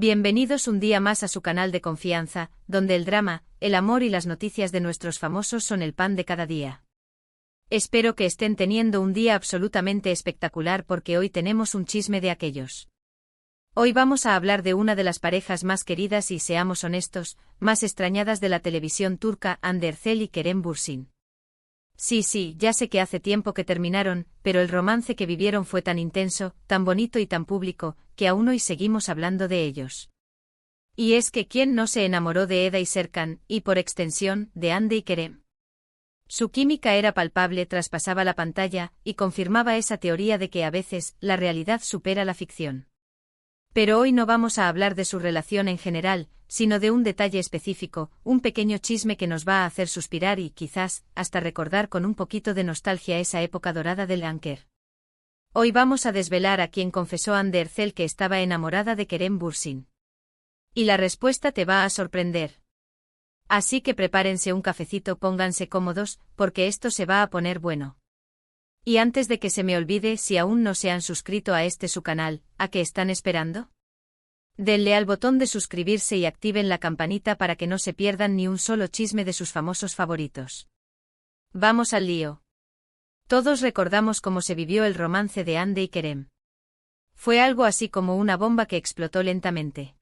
Bienvenidos un día más a su canal de confianza, donde el drama, el amor y las noticias de nuestros famosos son el pan de cada día. Espero que estén teniendo un día absolutamente espectacular porque hoy tenemos un chisme de aquellos. Hoy vamos a hablar de una de las parejas más queridas y, seamos honestos, más extrañadas de la televisión turca, Hande Erçel y Kerem Bürsin. Sí, ya sé que hace tiempo que terminaron, pero el romance que vivieron fue tan intenso, tan bonito y tan público, que aún hoy seguimos hablando de ellos. Y es que ¿quién no se enamoró de Eda y Serkan, y por extensión, de Hande y Kerem? Su química era palpable, traspasaba la pantalla, y confirmaba esa teoría de que a veces, la realidad supera la ficción. Pero hoy no vamos a hablar de su relación en general, sino de un detalle específico, un pequeño chisme que nos va a hacer suspirar y, quizás, hasta recordar con un poquito de nostalgia esa época dorada del Anker. Hoy vamos a desvelar a quien confesó Hande Erçel que estaba enamorada de Kerem Bürsin. Y la respuesta te va a sorprender. Así que prepárense un cafecito, pónganse cómodos, porque esto se va a poner bueno. Y antes de que se me olvide, si aún no se han suscrito a su canal, ¿a qué están esperando? Denle al botón de suscribirse y activen la campanita para que no se pierdan ni un solo chisme de sus famosos favoritos. Vamos al lío. Todos recordamos cómo se vivió el romance de Hande y Kerem. Fue algo así como una bomba que explotó lentamente.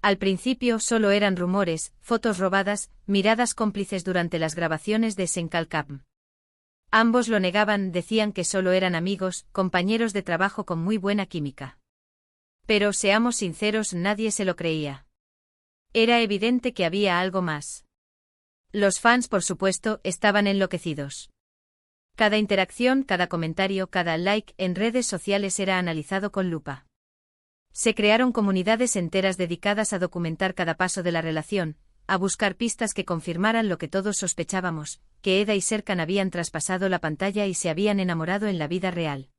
Al principio solo eran rumores, fotos robadas, miradas cómplices durante las grabaciones de Senkalkam. Ambos lo negaban, decían que solo eran amigos, compañeros de trabajo con muy buena química. Pero seamos sinceros, nadie se lo creía. Era evidente que había algo más. Los fans, por supuesto, estaban enloquecidos. Cada interacción, cada comentario, cada like en redes sociales era analizado con lupa. Se crearon comunidades enteras dedicadas a documentar cada paso de la relación, a buscar pistas que confirmaran lo que todos sospechábamos, que Eda y Serkan habían traspasado la pantalla y se habían enamorado en la vida real.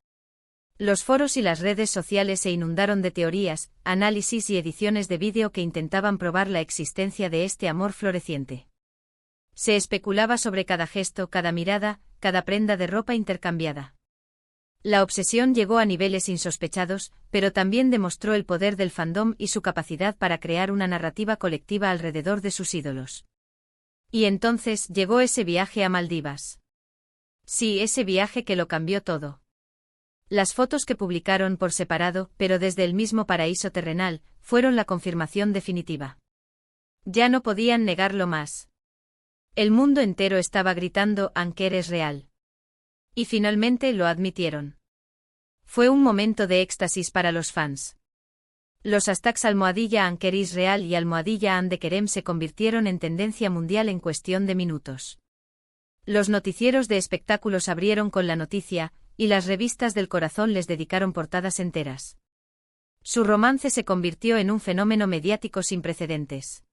Los foros y las redes sociales se inundaron de teorías, análisis y ediciones de vídeo que intentaban probar la existencia de este amor floreciente. Se especulaba sobre cada gesto, cada mirada, cada prenda de ropa intercambiada. La obsesión llegó a niveles insospechados, pero también demostró el poder del fandom y su capacidad para crear una narrativa colectiva alrededor de sus ídolos. Y entonces llegó ese viaje a Maldivas. Sí, ese viaje que lo cambió todo. Las fotos que publicaron por separado, pero desde el mismo paraíso terrenal, fueron la confirmación definitiva. Ya no podían negarlo más. El mundo entero estaba gritando: Anker es real. Y finalmente lo admitieron. Fue un momento de éxtasis para los fans. Los hashtags #Anker is real y #Hande Kerem se convirtieron en tendencia mundial en cuestión de minutos. Los noticieros de espectáculos abrieron con la noticia, y las revistas del corazón les dedicaron portadas enteras. Su romance se convirtió en un fenómeno mediático sin precedentes.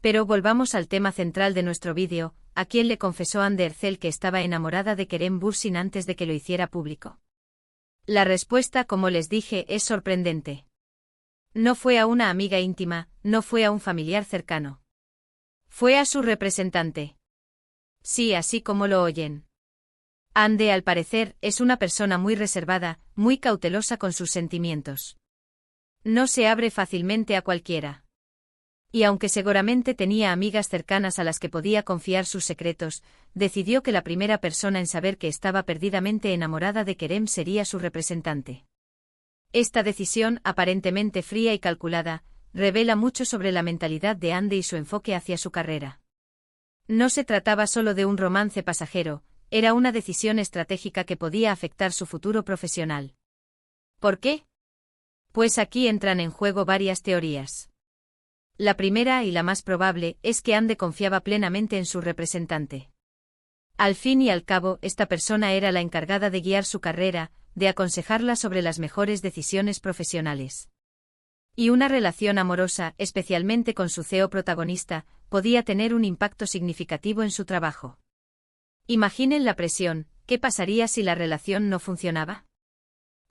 Pero volvamos al tema central de nuestro vídeo: ¿a quién le confesó Hande Erçel que estaba enamorada de Kerem Bürsin antes de que lo hiciera público? La respuesta, como les dije, es sorprendente. No fue a una amiga íntima, no fue a un familiar cercano. Fue a su representante. Sí, así como lo oyen. Hande, al parecer, es una persona muy reservada, muy cautelosa con sus sentimientos. No se abre fácilmente a cualquiera. Y aunque seguramente tenía amigas cercanas a las que podía confiar sus secretos, decidió que la primera persona en saber que estaba perdidamente enamorada de Kerem sería su representante. Esta decisión, aparentemente fría y calculada, revela mucho sobre la mentalidad de Hande y su enfoque hacia su carrera. No se trataba solo de un romance pasajero, era una decisión estratégica que podía afectar su futuro profesional. ¿Por qué? Pues aquí entran en juego varias teorías. La primera, y la más probable, es que Hande confiaba plenamente en su representante. Al fin y al cabo, esta persona era la encargada de guiar su carrera, de aconsejarla sobre las mejores decisiones profesionales. Y una relación amorosa, especialmente con su CEO protagonista, podía tener un impacto significativo en su trabajo. Imaginen la presión: ¿qué pasaría si la relación no funcionaba?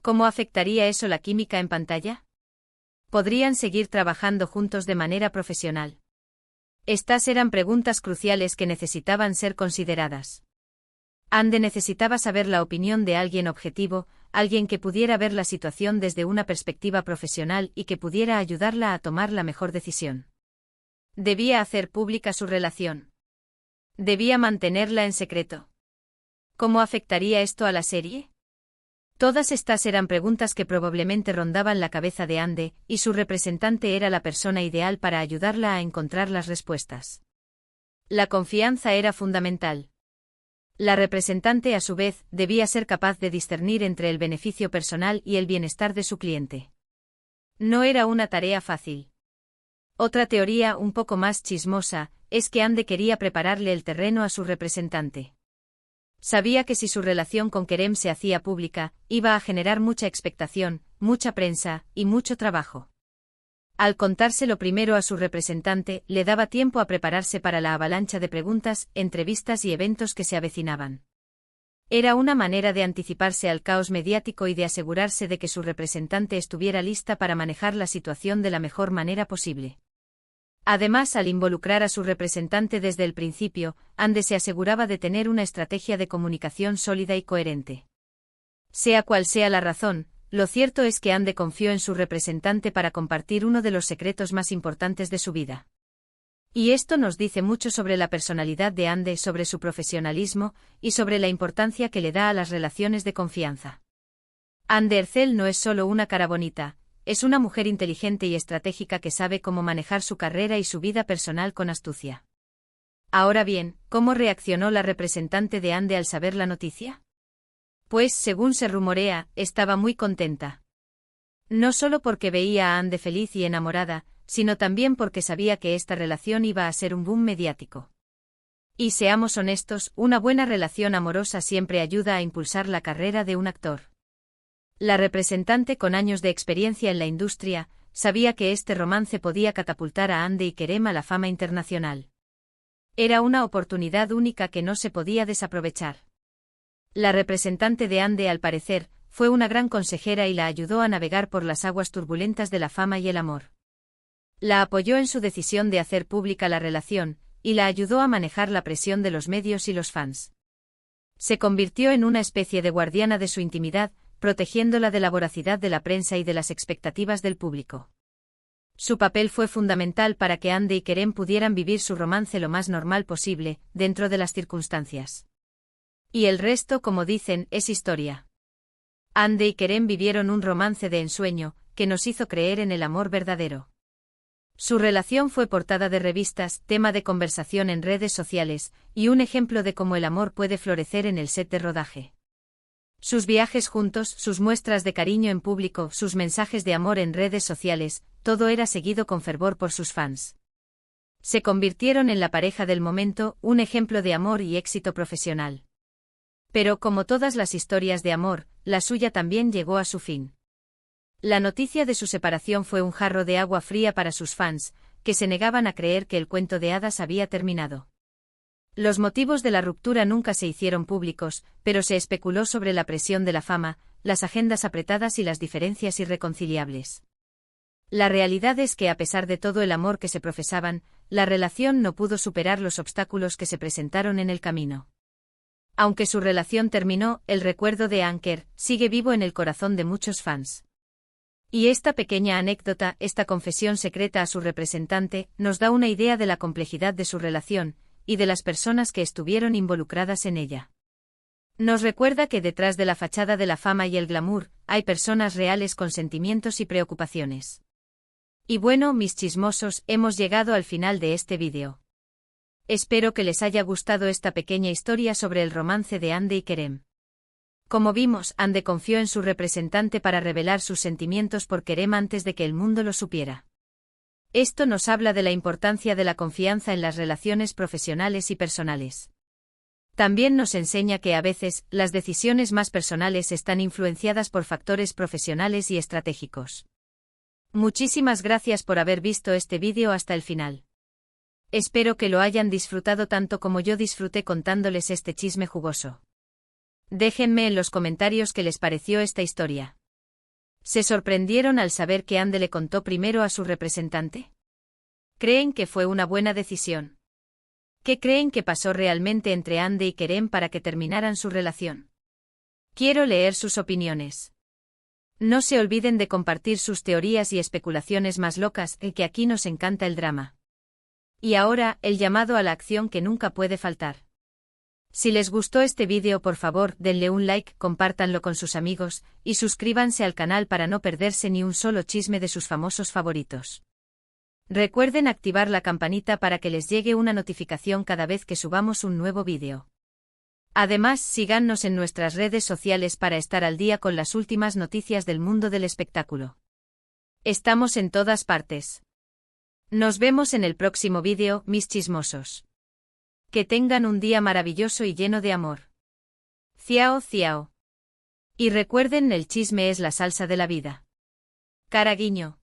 ¿Cómo afectaría eso la química en pantalla? ¿Podrían seguir trabajando juntos de manera profesional? Estas eran preguntas cruciales que necesitaban ser consideradas. Hande necesitaba saber la opinión de alguien objetivo, alguien que pudiera ver la situación desde una perspectiva profesional y que pudiera ayudarla a tomar la mejor decisión. Debía hacer pública su relación. Debía mantenerla en secreto. ¿Cómo afectaría esto a la serie? Todas estas eran preguntas que probablemente rondaban la cabeza de Andy, y su representante era la persona ideal para ayudarla a encontrar las respuestas. La confianza era fundamental. La representante, a su vez, debía ser capaz de discernir entre el beneficio personal y el bienestar de su cliente. No era una tarea fácil. Otra teoría, un poco más chismosa, es que Andy quería prepararle el terreno a su representante. Sabía que si su relación con Kerem se hacía pública, iba a generar mucha expectación, mucha prensa y mucho trabajo. Al contárselo primero a su representante, le daba tiempo a prepararse para la avalancha de preguntas, entrevistas y eventos que se avecinaban. Era una manera de anticiparse al caos mediático y de asegurarse de que su representante estuviera lista para manejar la situación de la mejor manera posible. Además, al involucrar a su representante desde el principio, Andy se aseguraba de tener una estrategia de comunicación sólida y coherente. Sea cual sea la razón, lo cierto es que Andy confió en su representante para compartir uno de los secretos más importantes de su vida. Y esto nos dice mucho sobre la personalidad de Andy, sobre su profesionalismo, y sobre la importancia que le da a las relaciones de confianza. Andy Ercel no es solo una cara bonita. Es una mujer inteligente y estratégica que sabe cómo manejar su carrera y su vida personal con astucia. Ahora bien, ¿cómo reaccionó la representante de Andy al saber la noticia? Pues, según se rumorea, estaba muy contenta. No solo porque veía a Andy feliz y enamorada, sino también porque sabía que esta relación iba a ser un boom mediático. Y seamos honestos, una buena relación amorosa siempre ayuda a impulsar la carrera de un actor. La representante, con años de experiencia en la industria, sabía que este romance podía catapultar a Andy y Kerem a la fama internacional. Era una oportunidad única que no se podía desaprovechar. La representante de Andy, al parecer, fue una gran consejera y la ayudó a navegar por las aguas turbulentas de la fama y el amor. La apoyó en su decisión de hacer pública la relación, y la ayudó a manejar la presión de los medios y los fans. Se convirtió en una especie de guardiana de su intimidad, protegiéndola de la voracidad de la prensa y de las expectativas del público. Su papel fue fundamental para que Andy y Kerem pudieran vivir su romance lo más normal posible, dentro de las circunstancias. Y el resto, como dicen, es historia. Andy y Kerem vivieron un romance de ensueño, que nos hizo creer en el amor verdadero. Su relación fue portada de revistas, tema de conversación en redes sociales, y un ejemplo de cómo el amor puede florecer en el set de rodaje. Sus viajes juntos, sus muestras de cariño en público, sus mensajes de amor en redes sociales, todo era seguido con fervor por sus fans. Se convirtieron en la pareja del momento, un ejemplo de amor y éxito profesional. Pero como todas las historias de amor, la suya también llegó a su fin. La noticia de su separación fue un jarro de agua fría para sus fans, que se negaban a creer que el cuento de hadas había terminado. Los motivos de la ruptura nunca se hicieron públicos, pero se especuló sobre la presión de la fama, las agendas apretadas y las diferencias irreconciliables. La realidad es que a pesar de todo el amor que se profesaban, la relación no pudo superar los obstáculos que se presentaron en el camino. Aunque su relación terminó, el recuerdo de Anker sigue vivo en el corazón de muchos fans. Y esta pequeña anécdota, esta confesión secreta a su representante, nos da una idea de la complejidad de su relación, y de las personas que estuvieron involucradas en ella. Nos recuerda que detrás de la fachada de la fama y el glamour, hay personas reales con sentimientos y preocupaciones. Y bueno, mis chismosos, hemos llegado al final de este vídeo. Espero que les haya gustado esta pequeña historia sobre el romance de Andy y Kerem. Como vimos, Andy confió en su representante para revelar sus sentimientos por Kerem antes de que el mundo lo supiera. Esto nos habla de la importancia de la confianza en las relaciones profesionales y personales. También nos enseña que a veces, las decisiones más personales están influenciadas por factores profesionales y estratégicos. Muchísimas gracias por haber visto este vídeo hasta el final. Espero que lo hayan disfrutado tanto como yo disfruté contándoles este chisme jugoso. Déjenme en los comentarios qué les pareció esta historia. ¿Se sorprendieron al saber que Andy le contó primero a su representante? ¿Creen que fue una buena decisión? ¿Qué creen que pasó realmente entre Andy y Kerem para que terminaran su relación? Quiero leer sus opiniones. No se olviden de compartir sus teorías y especulaciones más locas, que aquí nos encanta el drama. Y ahora, el llamado a la acción que nunca puede faltar. Si les gustó este vídeo, por favor, denle un like, compártanlo con sus amigos, y suscríbanse al canal para no perderse ni un solo chisme de sus famosos favoritos. Recuerden activar la campanita para que les llegue una notificación cada vez que subamos un nuevo vídeo. Además, síganos en nuestras redes sociales para estar al día con las últimas noticias del mundo del espectáculo. Estamos en todas partes. Nos vemos en el próximo vídeo, mis chismosos. Que tengan un día maravilloso y lleno de amor. Ciao, ciao. Y recuerden, el chisme es la salsa de la vida. Cara guiño.